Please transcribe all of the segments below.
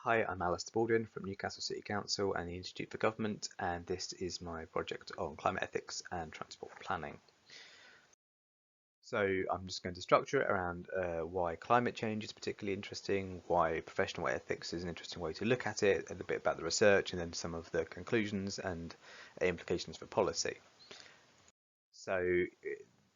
Hi, I'm Alistair Baldwin from Newcastle City Council and the Institute for Government, and this is my project on climate ethics and transport planning. So I'm just going to structure it around why climate change is particularly interesting, why professional ethics is an interesting way to look at it, a bit about the research, and then some of the conclusions and implications for policy. So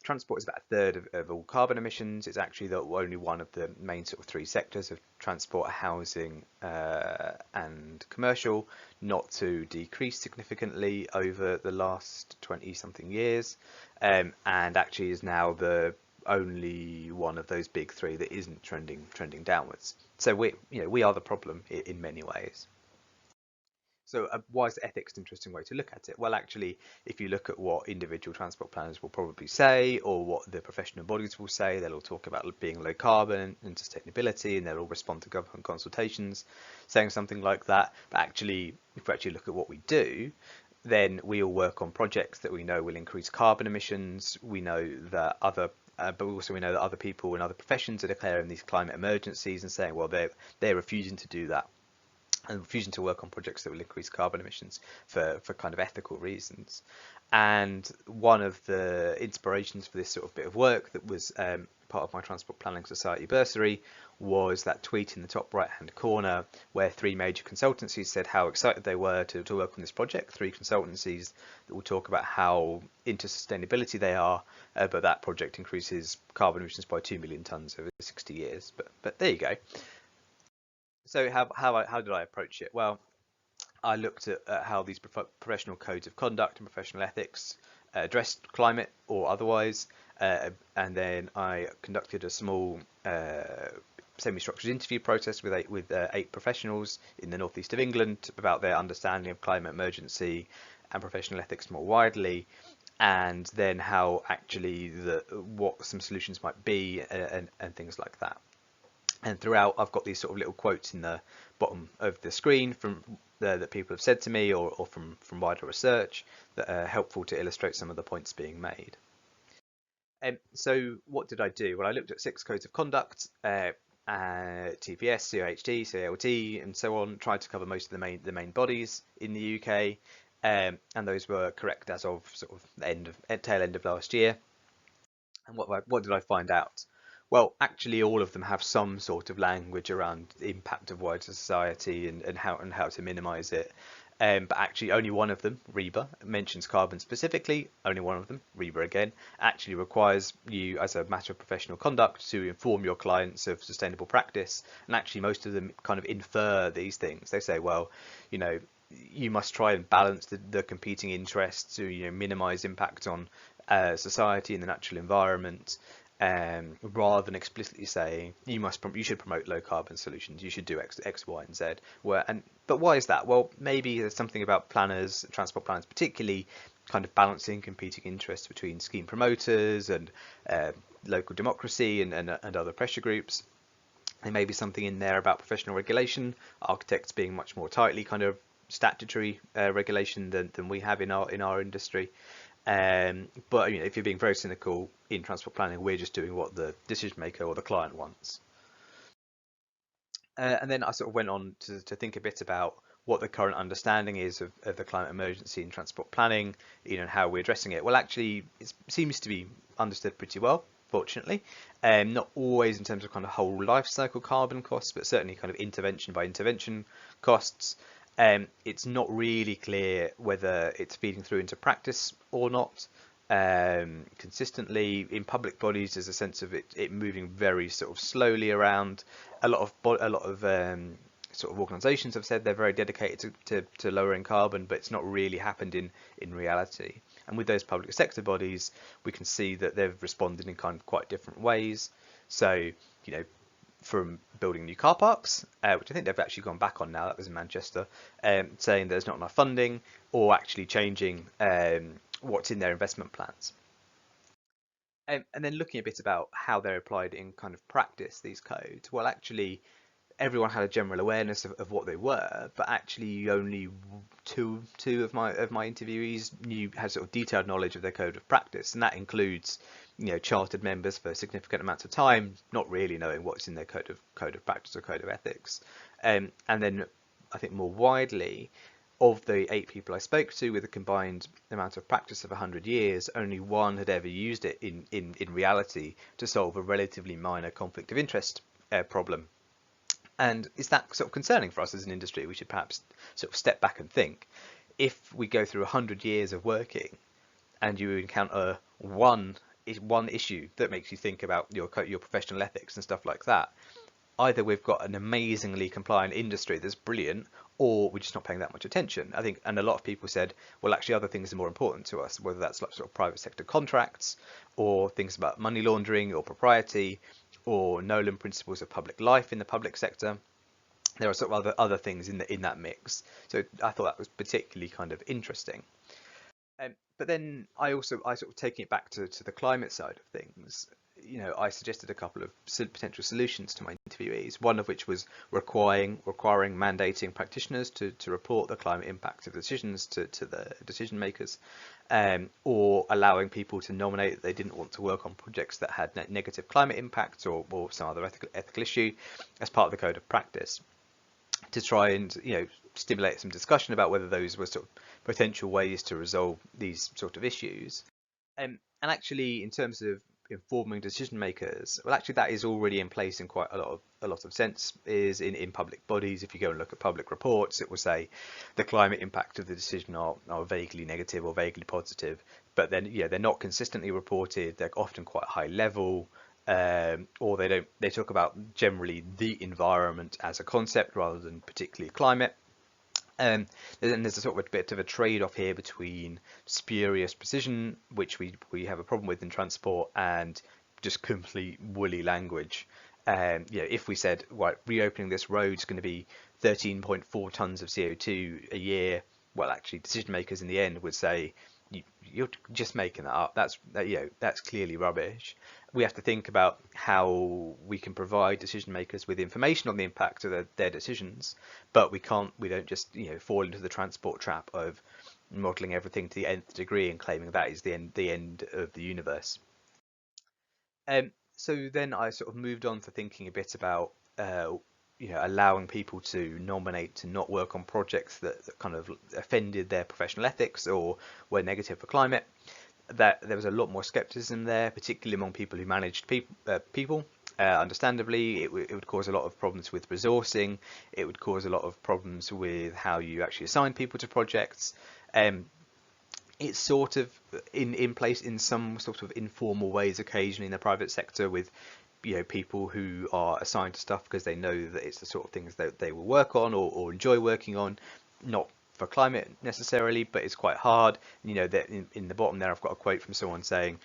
transport is about a third of all carbon emissions. It's actually only one of the main sort of three sectors of transport, housing and commercial, not to decrease significantly over the last 20 something years, and actually is now the only one of those big three that isn't trending downwards. So we are the problem in many ways. So why is ethics an interesting way to look at it? Well, actually, if you look at what individual transport planners will probably say, or what the professional bodies will say, they'll all talk about being low carbon and sustainability, and they'll all respond to government consultations saying something like that. But actually, if we actually look at what we do, then we all work on projects that we know will increase carbon emissions. We know that but also we know that other people in other professions are declaring these climate emergencies and saying, well, they're refusing to do that, and refusing to work on projects that will increase carbon emissions for kind of ethical reasons. And one of the inspirations for this sort of bit of work that was part of my Transport Planning Society bursary was that tweet in the top right hand corner where three major consultancies said how excited they were to work on this project. Three consultancies that will talk about how into sustainability they are, but that project increases carbon emissions by 2 million tonnes over 60 years. But there you go. So how did I approach it? Well, I looked at how these professional codes of conduct and professional ethics addressed climate or otherwise, and then I conducted a small semi-structured interview process with eight professionals in the northeast of England about their understanding of climate emergency and professional ethics more widely, and then how actually what some solutions might be and things like that. And throughout, I've got these sort of little quotes in the bottom of the screen from that people have said to me, or from wider research that are helpful to illustrate some of the points being made. So what did I do? Well, I looked at 6 codes of conduct, TPS, CIHT, CALT, and so on. Tried to cover most of the main bodies in the UK, and those were correct as of sort of the tail end of last year. And what did I find out? Well, actually, all of them have some sort of language around the impact of wider society and how to minimise it. But actually, only one of them, REBA, mentions carbon specifically. Only one of them, REBA again, actually requires you, as a matter of professional conduct, to inform your clients of sustainable practice. And actually, most of them kind of infer these things. They say, well, you must try and balance the competing interests to minimise impact on society and the natural environment. Rather than explicitly saying you should promote low carbon solutions, you should do X, Y, and Z. But why is that? Well, maybe there's something about planners, transport planners particularly, kind of balancing competing interests between scheme promoters and local democracy and other pressure groups. There may be something in there about professional regulation, architects being much more tightly kind of statutory regulation than we have in our industry. But if you're being very cynical in transport planning, we're just doing what the decision maker or the client wants. And then I sort of went on to think a bit about what the current understanding is of the climate emergency in transport planning, and how we're addressing it. Well, actually, it seems to be understood pretty well, fortunately. Not always in terms of kind of whole life cycle carbon costs, but certainly kind of intervention by intervention costs. It's not really clear whether it's feeding through into practice or not. Consistently in public bodies, there's a sense of it moving very sort of slowly around. A lot of sort of organisations have said they're very dedicated to lowering carbon, but it's not really happened in reality. And with those public sector bodies, we can see that they've responded in kind of quite different ways. So, from building new car parks, which I think they've actually gone back on now, that was in Manchester, saying there's not enough funding, or actually changing what's in their investment plans. And then looking a bit about how they're applied in kind of practice, these codes. Well, actually, everyone had a general awareness of what they were, but actually only two of my interviewees had sort of detailed knowledge of their code of practice, and that includes chartered members for significant amounts of time not really knowing what's in their code of practice or code of ethics, And then I think more widely, of the 8 people I spoke to with a combined amount of practice of 100 years, only one had ever used it in reality to solve a relatively minor conflict of interest problem. And is that sort of concerning for us as an industry? We should perhaps sort of step back and think, if we go through 100 years of working and you encounter one issue that makes you think about your professional ethics and stuff like that, either we've got an amazingly compliant industry that's brilliant, or we're just not paying that much attention. I think, and a lot of people said, well, actually other things are more important to us, whether that's like sort of private sector contracts, or things about money laundering or propriety, or Nolan principles of public life in the public sector. There are sort of other things in that mix. So I thought that was particularly kind of interesting. But then I sort of taking it back to the climate side of things, I suggested a couple of potential solutions to my interviewees, one of which was requiring mandating practitioners to report the climate impact of decisions to the decision makers, or allowing people to nominate that they didn't want to work on projects that had negative climate impacts or some other ethical issue as part of the code of practice, to try and stimulate some discussion about whether those were sort of potential ways to resolve these sort of issues. And actually, in terms of informing decision makers, well, actually that is already in place in quite a lot of sense. Is in public bodies. If you go and look at public reports, it will say the climate impact of the decision are vaguely negative or vaguely positive, but then they're not consistently reported. They're often quite high level. Or they talk about generally the environment as a concept rather than particularly climate. And there's a sort of a bit of a trade-off here between spurious precision, which we have a problem with in transport, and just complete woolly language. If we said, right, reopening this road is going to be 13.4 tons of CO2 a year, well, actually, decision makers in the end would say, you're just making that up. That's clearly rubbish. We have to think about how we can provide decision makers with information on the impact of their decisions, but we don't just fall into the transport trap of modelling everything to the nth degree and claiming that is the end of the universe. So then I sort of moved on to thinking a bit about allowing people to nominate to not work on projects that kind of offended their professional ethics or were negative for climate. That there was a lot more skepticism there, particularly among people who managed people. Understandably, it would cause a lot of problems with resourcing. It would cause a lot of problems with how you actually assign people to projects. It's sort of in place in some sort of informal ways occasionally in the private sector, with people who are assigned to stuff because they know that it's the sort of things that they will work on or enjoy working on, not for climate necessarily, but it's quite hard. That in the bottom there, I've got a quote from someone saying,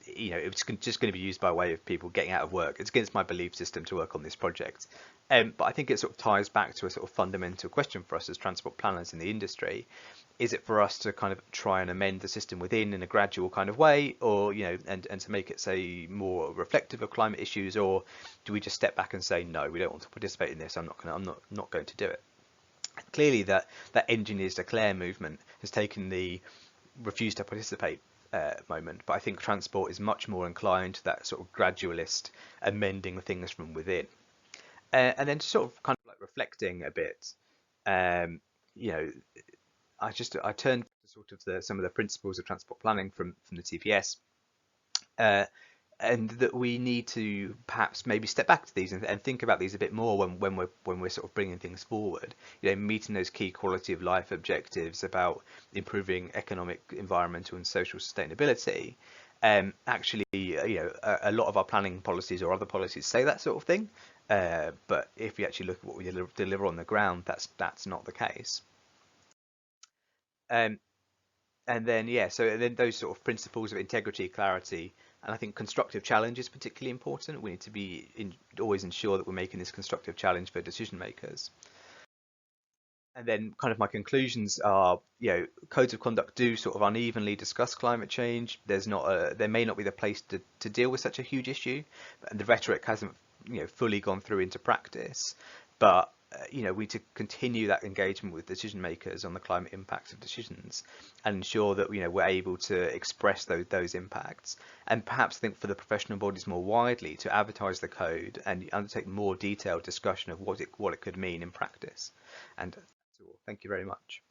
it's just going to be used by way of people getting out of work. It's against my belief system to work on this project. But I think it sort of ties back to a sort of fundamental question for us as transport planners in the industry. Is it for us to kind of try and amend the system within in a gradual kind of way, or and to make it, say, more reflective of climate issues, or do we just step back and say, no, we don't want to participate in this, I'm not going to do it? Clearly that engineers declare movement has taken the refuse to participate moment, but I think transport is much more inclined to that sort of gradualist amending things from within. And then sort of kind of like reflecting a bit, I turned to sort of some of the principles of transport planning from the TPS, and that we need to perhaps maybe step back to these and think about these a bit more when we're sort of bringing things forward. Meeting those key quality of life objectives about improving economic, environmental, and social sustainability. Actually, a lot of our planning policies or other policies say that sort of thing, but if you actually look at what we deliver on the ground, that's not the case. And then so then those sort of principles of integrity, clarity, and I think constructive challenge is particularly important. We need to be always ensure that we're making this constructive challenge for decision makers. And then kind of my conclusions are, codes of conduct do sort of unevenly discuss climate change. There may not be the place to deal with such a huge issue, and the rhetoric hasn't fully gone through into practice. But we need to continue that engagement with decision makers on the climate impacts of decisions, and ensure that we're able to express those impacts, and perhaps think for the professional bodies more widely to advertise the code and undertake more detailed discussion of what it could mean in practice. And that's all. Thank you very much.